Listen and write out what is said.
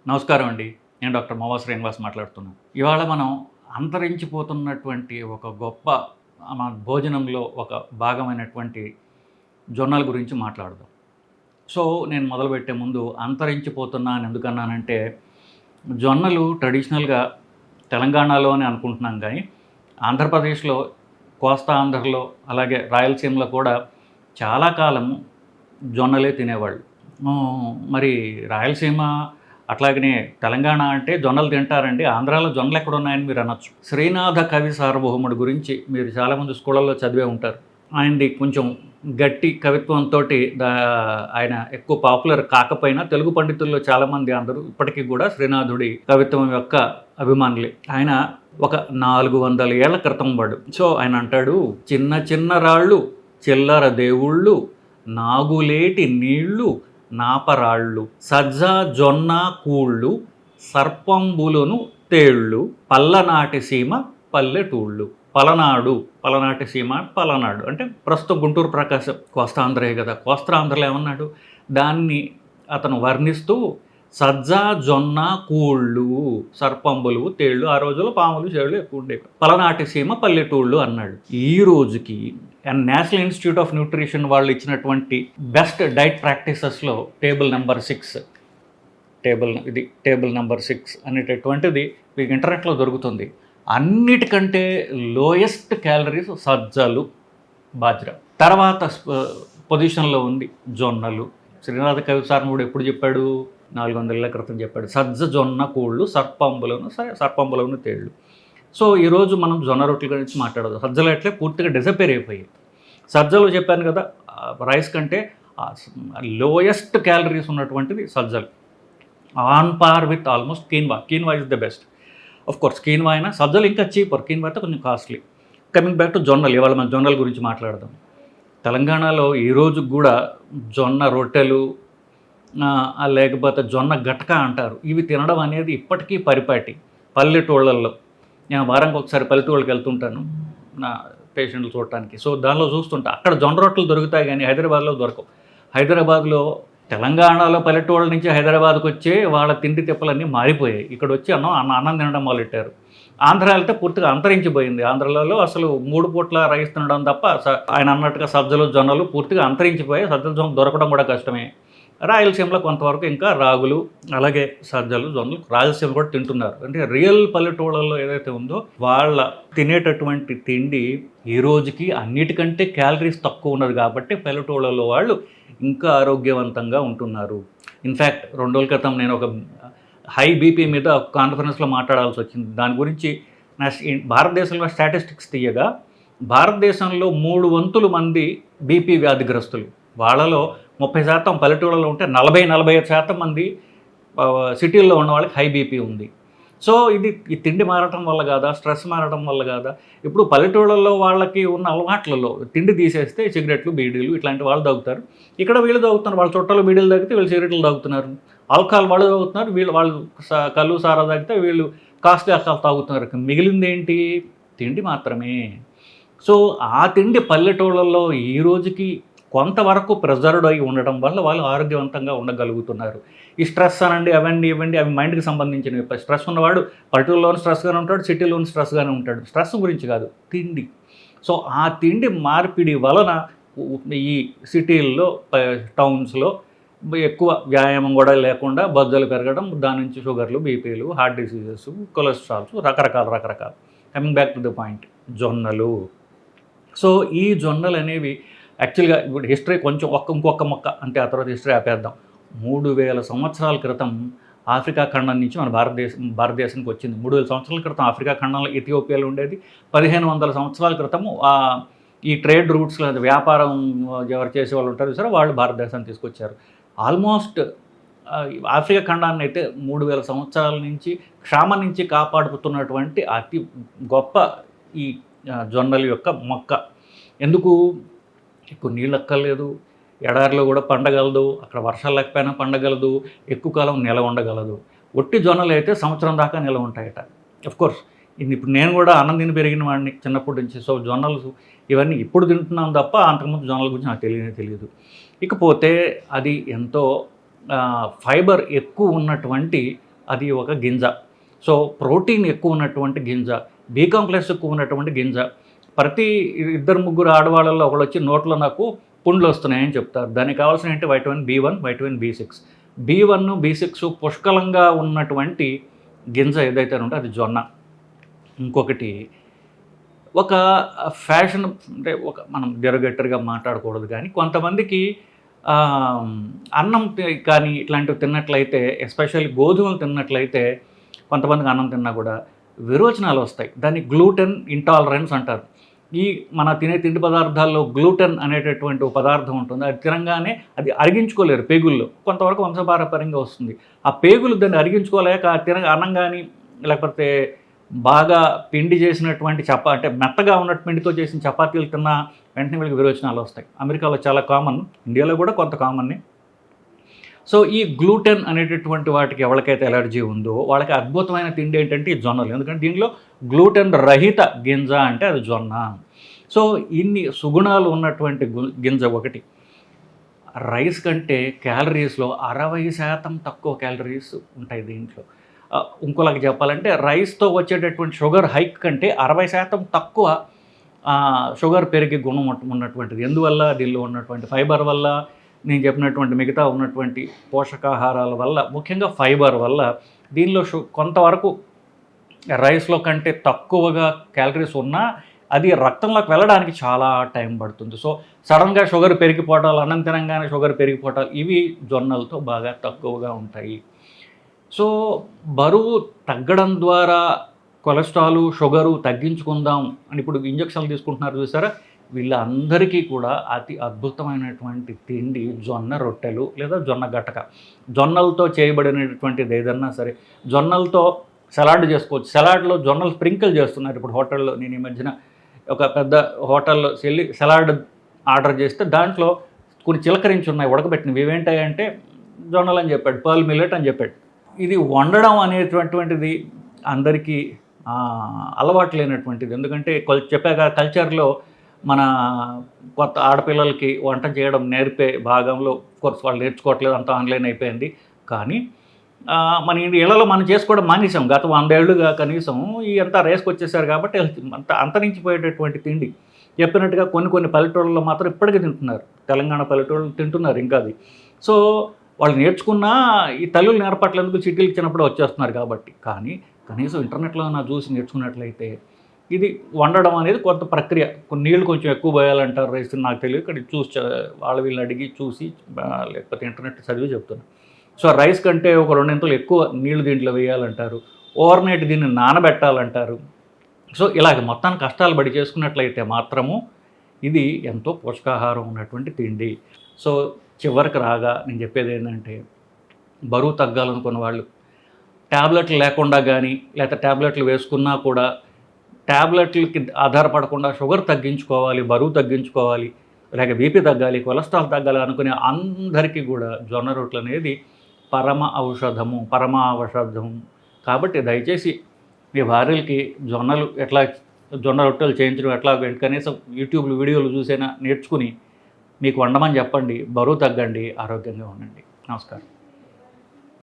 నమస్కారం అండి. నేను డాక్టర్ మోవా శ్రీనివాస్ మాట్లాడుతున్నాను. ఇవాళ మనం అంతరించిపోతున్నటువంటి ఒక గొప్ప మన భోజనంలో ఒక భాగమైనటువంటి జొన్నల గురించి మాట్లాడదాం. సో నేను మొదలుపెట్టే ముందు అంతరించిపోతున్నా అని ఎందుకన్నానంటే, జొన్నలు ట్రెడిషనల్గా తెలంగాణలో అని అనుకుంటున్నాం కానీ ఆంధ్రప్రదేశ్లో, కోస్తా ఆంధ్రలో, అలాగే రాయలసీమలో కూడా చాలా కాలం జొన్నలే తినేవాళ్ళు. మరి రాయలసీమ అట్లాగనే తెలంగాణ అంటే జొన్నలు తింటారండి, ఆంధ్రాలో జొన్నలు ఎక్కడున్నాయని మీరు అనొచ్చు. శ్రీనాథ కవి సార్వభౌముడి గురించి మీరు చాలామంది స్కూళ్ళల్లో చదివే ఉంటారు. ఆయనది కొంచెం గట్టి కవిత్వంతో ఆయన ఎక్కువ పాపులర్ కాకపోయినా తెలుగు పండితుల్లో చాలామంది అందరూ ఇప్పటికీ కూడా శ్రీనాథుడి కవిత్వం యొక్క అభిమానులే. ఆయన ఒక 400 ఏళ్ల క్రితం వాడు. సో ఆయన అంటాడు, చిన్న చిన్న రాళ్ళు చిల్లర దేవుళ్ళు, నాగులేటి నీళ్లు నాపరాళ్ళు, సజ్జ జొన్న కూళ్ళు, సర్పంబులను తేళ్ళు, పల్లనాటి సీమ పల్లెటూళ్ళు. పలనాటి సీమ పలనాడు అంటే ప్రస్తుతం గుంటూరు ప్రకాశం కోస్తాంధ్రే కదా. కోస్తాంధ్రలో ఏమన్నాడు, దాన్ని అతను వర్ణిస్తూ సజ్జ జొన్న కూళ్ళు, సర్పంబులు తేళ్ళు, ఆ రోజుల్లో పాములు చేళ్ళు ఎక్కువ ఉండేవి, పలనాటి సీమ పల్లెటూళ్ళు అన్నాడు. ఈ రోజుకి నేషనల్ ఇన్స్టిట్యూట్ ఆఫ్ న్యూట్రిషన్ వాళ్ళు ఇచ్చినటువంటి బెస్ట్ డైట్ ప్రాక్టీసెస్లో టేబుల్ నెంబర్ 6 అనేటటువంటిది మీకు ఇంటర్నెట్లో దొరుకుతుంది. అన్నిటికంటే లోయెస్ట్ క్యాలరీస్ సజ్జలు, బాజ్రా. తర్వాత పొజిషన్లో ఉంది జొన్నలు. శ్రీనాథ కవి సార్నుడు ఎప్పుడు చెప్పాడు, 400 ఏళ్ల క్రితం చెప్పాడు, సజ్జ జొన్న కూళ్ళు సర్పంబులను తేళ్ళు. సో ఈరోజు మనం జొన్న రొట్టెల గురించి మాట్లాడదు. సజ్జలు అట్లే పూర్తిగా డిసపేర్ అయిపోయాయి. సజ్జలు చెప్పాను కదా, రైస్ కంటే లోయెస్ట్ క్యాలరీస్ ఉన్నటువంటిది సజ్జలు, on par with almost quinoa is the best. Of course quinoa అయినా సజ్జలు ఇంకా చీపర్, కీన్వా అయితే కొంచెం కాస్ట్లీ. కమింగ్ బ్యాక్ టు జొన్నలు, ఇవాళ మన జొన్నల గురించి మాట్లాడదాం. తెలంగాణలో ఈ రోజు కూడా జొన్న రొట్టెలు లేకపోతే జొన్న గటక అంటారు, ఇవి తినడం అనేది ఇప్పటికీ పరిపాటి. పల్లెటూళ్ళల్లో నేను వారానికి ఒకసారి పల్లెటూళ్ళకి వెళ్తుంటాను నా పేషెంట్లు చూడటానికి. సో దానిలో చూస్తుంటా, అక్కడ జొన్న రొట్టెలు దొరుకుతాయి కానీ హైదరాబాద్లో దొరకవు. హైదరాబాద్లో, తెలంగాణలో పల్లెటూళ్ళ నుంచి హైదరాబాద్కి వచ్చే వాళ్ళ తిండి తిప్పలన్నీ మారిపోయాయి. ఇక్కడ వచ్చి అన్నం తినడం మొదలెట్టారు. ఆంధ్ర వెళ్తే పూర్తిగా అంతరించిపోయింది. ఆంధ్రలో అసలు 3 పూట్ల రైస్ తినడం తప్ప ఆయన అన్నట్టుగా సజ్జలు జొన్నలు పూర్తిగా అంతరించిపోయాయి. సజ్జల జొన్న దొరకడం కూడా కష్టమే. రాయలసీమలో కొంతవరకు ఇంకా రాగులు, అలాగే సజ్జలు జొన్నలు రాయలసీమ కూడా తింటున్నారు. అంటే రియల్ పల్లెటూళ్ళల్లో ఏదైతే ఉందో వాళ్ళ తినేటటువంటి తిండి ఈ రోజుకి అన్నిటికంటే క్యాలరీస్ తక్కువ ఉన్నది కాబట్టి పల్లెటూళ్ళలో వాళ్ళు ఇంకా ఆరోగ్యవంతంగా ఉంటున్నారు. ఇన్ఫ్యాక్ట్ 2 రోజుల క్రితం నేను ఒక హై బీపీ మీద కాన్ఫరెన్స్లో మాట్లాడాల్సి వచ్చింది. దాని గురించి భారతదేశంలో స్టాటిస్టిక్స్ తీయగా భారతదేశంలో 3 వంతుల మంది బీపీ వ్యాధిగ్రస్తులు. వాళ్ళలో 30% పల్లెటూళ్ళలో ఉంటే 40-45% మంది సిటీల్లో ఉన్న వాళ్ళకి హై బీపీ ఉంది. సో ఈ తిండి మారటం వల్ల కాదా, స్ట్రెస్ మారటం వల్ల కాదా? ఇప్పుడు పల్లెటూళ్ళలో వాళ్ళకి ఉన్న అలవాట్లలో తిండి తీసేస్తే సిగరెట్లు, బీడీలు ఇట్లాంటి వాళ్ళు తాగుతారు. ఇక్కడ వీళ్ళు తాగుతున్నారు, వాళ్ళ చుట్టాలు బీడీలు తాగితే వీళ్ళు సిగరెట్లు తాగుతున్నారు. ఆల్కహాల్ వాళ్ళు తాగుతున్నారు, వాళ్ళు కళ్ళు సారా తాగితే వీళ్ళు కాస్ట్లీ ఆల్కహాల్ తాగుతున్నారు. మిగిలింది ఏంటి? తిండి మాత్రమే. సో ఆ తిండి పల్లెటూళ్ళల్లో ఈ రోజుకి కొంతవరకు ప్రిజర్వ్డ్ అయి ఉండడం వల్ల వాళ్ళు ఆరోగ్యవంతంగా ఉండగలుగుతున్నారు. ఈ స్ట్రెస్ అనండి, ఇవ్వండి అవి మైండ్కి సంబంధించినవి. స్ట్రెస్ ఉన్నవాడు పల్లెటూరులోని స్ట్రెస్గానే ఉంటాడు, సిటీలోని స్ట్రెస్గానే ఉంటాడు. స్ట్రెస్ గురించి కాదు, తిండి. సో ఆ తిండి మార్పిడి వలన ఈ సిటీల్లో, టౌన్స్లో ఎక్కువ వ్యాయామం కూడా లేకుండా బొజ్జలు పెరగడం, దాని నుంచి షుగర్లు, బీపీలు, హార్ట్ డిసీజెస్, కొలెస్ట్రాల్స్, రకరకాల. Coming back to the point, జొన్నలు. సో ఈ జొన్నలు అనేవి యాక్చువల్గా ఇప్పుడు హిస్టరీ కొంచెం ఇంకొక మొక్క అంటే ఆ తర్వాత హిస్టరీ ఆపేద్దాం. 3000 సంవత్సరాల క్రితం ఆఫ్రికా ఖండం నుంచి మన భారతదేశానికి వచ్చింది. 3000 సంవత్సరాల క్రితం ఆఫ్రికా ఖండంలో ఇథియోపియాలో ఉండేది. 1500 సంవత్సరాల క్రితము ఈ ట్రేడ్ రూట్స్లో వ్యాపారం ఎవరు చేసే వాళ్ళు ఉంటారు సరే, వాళ్ళు భారతదేశాన్ని తీసుకొచ్చారు. ఆల్మోస్ట్ ఆఫ్రికా ఖండాన్ని అయితే 3000 సంవత్సరాల నుంచి క్షామ నుంచి కాపాడుతున్నటువంటి అతి గొప్ప ఈ జొన్నల యొక్క మొక్క. ఎందుకు? ఎక్కువ నీళ్ళు అక్కర్లేదు, ఎడారిలో కూడా పండగలదు, అక్కడ వర్షాలు లేకపోయినా పండగలదు, ఎక్కువ కాలం నిల ఉండగలదు. ఒట్టి జొన్నలు అయితే సంవత్సరం దాకా నిల ఉంటాయట. అఫ్కోర్స్ ఇప్పుడు నేను కూడా అన్నం తిని పెరిగిన వాడిని చిన్నప్పటి నుంచి. సో జొన్నలు ఇవన్నీ ఇప్పుడు తింటున్నాం తప్ప అంతకుముందు జొన్నల గురించి నాకు తెలియదు. ఇకపోతే అది ఎంతో ఫైబర్ ఎక్కువ ఉన్నటువంటి అది ఒక గింజ. సో ప్రోటీన్ ఎక్కువ ఉన్నటువంటి గింజ, బి కాంప్లెక్స్ ఎక్కువ ఉన్నటువంటి గింజ. ప్రతి 2-3 ఆడవాళ్ళలో ఒకళ్ళు వచ్చి నోట్లో నాకు పుండ్లు వస్తున్నాయని చెప్తారు. దానికి కావాల్సిన ఏంటి vitamin B1, vitamin B6. B1, B6 పుష్కలంగా ఉన్నటువంటి గింజ ఏదైతే ఉంటే అది జొన్న. ఇంకొకటి ఒక ఫ్యాషన్ అంటే మనం జరగట్టరుగా మాట్లాడకూడదు కానీ కొంతమందికి అన్నం కానీ ఇట్లాంటివి తిన్నట్లయితే, ఎస్పెషల్లీ గోధుమలు తిన్నట్లయితే కొంతమందికి అన్నం తిన్నా కూడా విరోచనాలు వస్తాయి. దాన్ని గ్లూటెన్ ఇంటాలరెన్స్ అంటారు. ఈ మన తినే తిండి పదార్థాల్లో గ్లూటెన్ అనేటటువంటి ఒక పదార్థం ఉంటుంది. అది తినగానే అది అరిగించుకోలేరు పేగుల్లో. కొంతవరకు వంశపారపర్యంగా వస్తుంది. ఆ పేగులు దాన్ని అరిగించుకోలేక అన్నం కానీ లేకపోతే బాగా పిండి చేసినటువంటి అంటే మెత్తగా ఉన్నట్టు పిండితో చేసిన చపాతీలు తిన్న వెంటనే వీళ్ళకి విరోచనాలు వస్తాయి. అమెరికాలో చాలా కామన్, ఇండియాలో కూడా కొంత కామన్ని. సో ఈ గ్లూటెన్ అనేటటువంటి వాటికి ఎవరికైతే ఎలర్జీ ఉందో వాళ్ళకి అద్భుతమైన తిండి ఏంటంటే ఈ జొన్నలు. ఎందుకంటే దీనిలో గ్లూటెన్ రహిత గింజ అంటే అది జొన్న. సో ఇన్ని సుగుణాలు ఉన్నటువంటి గింజ ఒకటి. రైస్ కంటే క్యాలరీస్లో 60% తక్కువ క్యాలరీస్ ఉంటాయి దీంట్లో. ఇంకోలాగా చెప్పాలంటే రైస్తో వచ్చేటటువంటి షుగర్ హైక్ కంటే 60% తక్కువ షుగర్ పెరిగే గుణం ఉన్నటువంటిది. ఎందువల్ల? దీనిలో ఉన్నటువంటి ఫైబర్ వల్ల, నేను చెప్పినటువంటి మిగతా ఉన్నటువంటి పోషకాహారాల వల్ల, ముఖ్యంగా ఫైబర్ వల్ల దీనిలో కొంతవరకు రైస్లో కంటే తక్కువగా క్యాలరీస్ ఉన్నా అది రక్తంలోకి వెళ్ళడానికి చాలా టైం పడుతుంది. సో సడన్గా షుగర్ పెరిగిపోవటాలు, అన్నం తినంగానే షుగర్ పెరిగిపోవటాలు ఇవి జొన్నలతో బాగా తక్కువగా ఉంటాయి. సో బరువు తగ్గడం ద్వారా కొలెస్ట్రాల్, షుగరు తగ్గించుకుందాం అని ఇప్పుడు ఇంజక్షన్లు తీసుకుంటున్నారు చూసారా, వీళ్ళందరికీ కూడా అతి అద్భుతమైనటువంటి తిండి జొన్న రొట్టెలు లేదా జొన్న గటక. జొన్నలతో చేయబడినటువంటిది ఏదన్నా సరే, జొన్నలతో సలాడ్ చేసుకోవచ్చు. సలాడ్లో జొన్నలు స్ప్రింకిల్ చేస్తున్నారు ఇప్పుడు హోటల్లో. నేను ఈ మధ్యన ఒక పెద్ద హోటల్లో వెళ్ళి సలాడ్ ఆర్డర్ చేస్తే దాంట్లో కొన్ని చిలకరించి ఉన్నాయి ఉడకబెట్టినవి. ఇవేంటాయంటే జొన్నలు అని చెప్పాడు, పర్ల్ మిల్లెట్ అని చెప్పాడు. ఇది వండడం అనేటువంటిది అందరికీ అలవాటు లేనటువంటిది. ఎందుకంటే చెప్పాక కల్చర్లో మన కొత్త ఆడపిల్లలకి వంట చేయడం నేర్పే భాగంలో కోర్స్ వాళ్ళు నేర్చుకోవట్లేదు, అంతా ఆన్లైన్ అయిపోయింది. కానీ మన ఇళ్లలో మనం చేసుకోవడం మానేసాం. గత 100 ఏళ్ళుగా కనీసం ఈ అంతా రేసుకు వచ్చేసారు కాబట్టి అంతరించిపోయేటటువంటి తిండి. చెప్పినట్టుగా కొన్ని పల్లెటూళ్ళలో మాత్రం ఇప్పటికీ తింటున్నారు. తెలంగాణ పల్లెటూళ్ళు తింటున్నారు ఇంకా అది. సో వాళ్ళు నేర్చుకున్నా ఈ తల్లులు నేర్పట్లేందుకు సిటీలకు చిన్నప్పుడు వచ్చేస్తున్నారు కాబట్టి. కానీ కనీసం ఇంటర్నెట్లో చూసి నేర్చుకున్నట్లయితే ఇది వండడం అనేది కొంత ప్రక్రియ. కొన్ని నీళ్ళు కొంచెం ఎక్కువ పోయాలంటారు రైస్, నాకు తెలియదు. ఇక్కడ చూసి వీళ్ళని అడిగి చూసి లేకపోతే ఇంటర్నెట్ చదివి చెప్తున్నాను. సో రైస్ కంటే ఒక 2 ఇంతలు ఎక్కువ నీళ్లు దీంట్లో వేయాలంటారు. ఓవర్ నైట్ దీన్ని నానబెట్టాలంటారు. సో ఇలాగ మొత్తాన్ని కష్టాలు పడి చేసుకున్నట్లయితే మాత్రము ఇది ఎంతో పోషకాహారం ఉన్నటువంటి తిండి. సో చివరికి రాగా నేను చెప్పేది ఏంటంటే, బరువు తగ్గాలనుకున్న వాళ్ళు ట్యాబ్లెట్లు లేకుండా కానీ లేకపోతే ట్యాబ్లెట్లు వేసుకున్నా కూడా ట్యాబ్లెట్లకి ఆధారపడకుండా షుగర్ తగ్గించుకోవాలి, బరువు తగ్గించుకోవాలి, లేక బీపీ తగ్గాలి, కొలెస్ట్రాల్ తగ్గాలి అనుకునే అందరికీ కూడా జొన్న రొట్టెలు అనేది పరమ ఔషధము. కాబట్టి దయచేసి మీ భార్యలకి జొన్న రొట్టెలు చేయించడం ఎట్లా కనీసం యూట్యూబ్ వీడియోలు చూసైనా నేర్చుకుని మీకు వండమని చెప్పండి. బరువు తగ్గండి, ఆరోగ్యంగా ఉండండి. నమస్కారం.